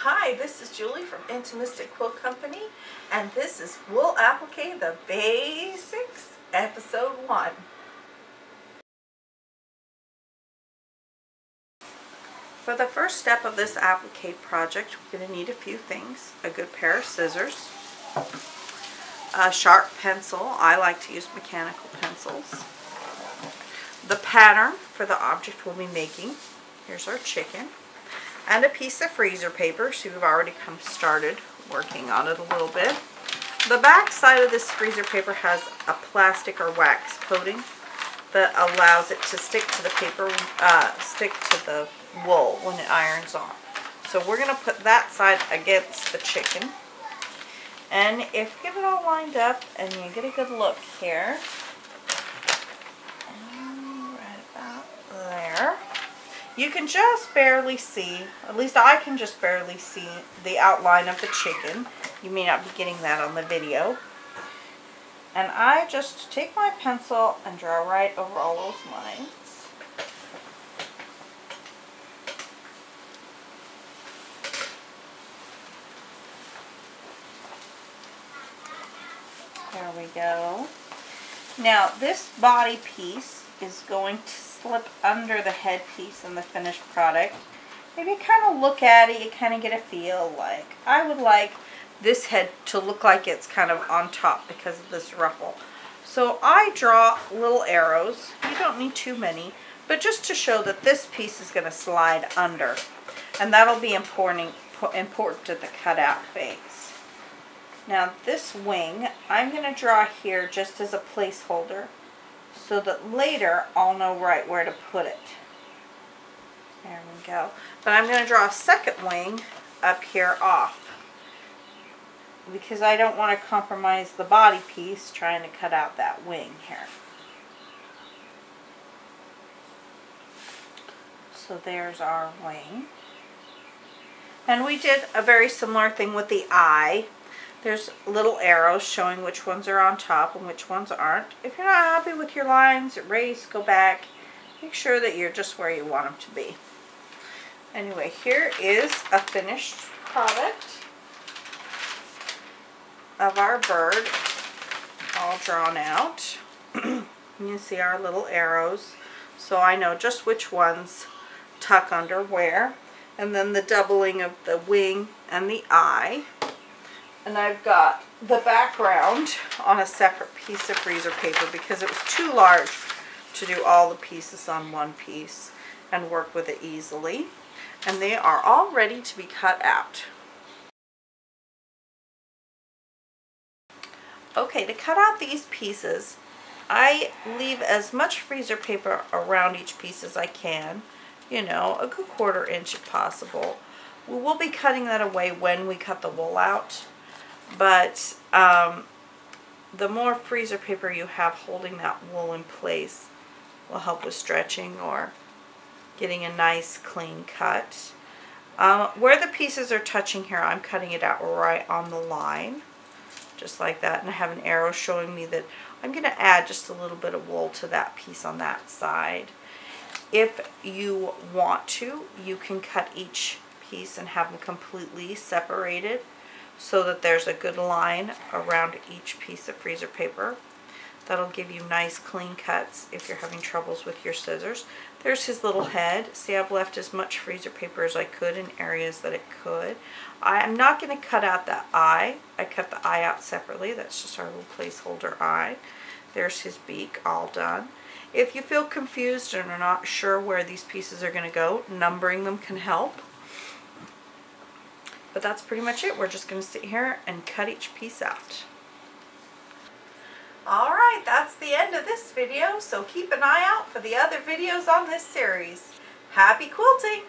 Hi, this is Julie from Intimistic Quilt Company, and this is Wool Applique, the Basics, Episode 1. For the first step of this applique project, we're going to need a few things. A good pair of scissors, a sharp pencil. I like to use mechanical pencils. The pattern for the object we'll be making. Here's our chicken. And a piece of freezer paper, so we've already started working on it a little bit. The back side of this freezer paper has a plastic or wax coating that allows it to stick to the paper, stick to the wool when it irons on. So we're going to put that side against the chicken. And if you get it all lined up and you get a good look here, right about there, you can just barely see, at least I can just barely see the outline of the chicken. You may not be getting that on the video. And I just take my pencil and draw right over all those lines. There we go. Now this body piece is going to slip under the headpiece in the finished product. Maybe kind of look at it, you kind of get a feel like, I would like this head to look like it's kind of on top because of this ruffle. So I draw little arrows. You don't need too many, but just to show that this piece is going to slide under. And that'll be important at the cutout phase. Now this wing, I'm going to draw here just as a placeholder, so that later I'll know right where to put it. There we go. But I'm going to draw a second wing up here off, because I don't want to compromise the body piece trying to cut out that wing here. So there's our wing. And we did a very similar thing with the eye. There's little arrows showing which ones are on top and which ones aren't. If you're not happy with your lines, erase, go back. Make sure that you're just where you want them to be. Anyway, here is a finished product of our bird, all drawn out. You can see our little arrows, so I know just which ones tuck under where. And then the doubling of the wing and the eye. And I've got the background on a separate piece of freezer paper because it was too large to do all the pieces on one piece and work with it easily. And they are all ready to be cut out. Okay, to cut out these pieces, I leave as much freezer paper around each piece as I can. You know, a good 1/4 inch if possible. We will be cutting that away when we cut the wool out. But the more freezer paper you have holding that wool in place will help with stretching or getting a nice clean cut. Where the pieces are touching here, I'm cutting it out right on the line, just like that. And I have an arrow showing me that I'm going to add just a little bit of wool to that piece on that side. If you want to, you can cut each piece and have them completely separated, so that there's a good line around each piece of freezer paper. That'll give you nice clean cuts if you're having troubles with your scissors. There's his little head. See, I've left as much freezer paper as I could in areas that it could. I'm not going to cut out that eye. I cut the eye out separately. That's just our little placeholder eye. There's his beak, all done. If you feel confused and are not sure where these pieces are going to go, numbering them can help. But that's pretty much it. We're just going to sit here and cut each piece out. Alright, that's the end of this video, so keep an eye out for the other videos on this series. Happy quilting!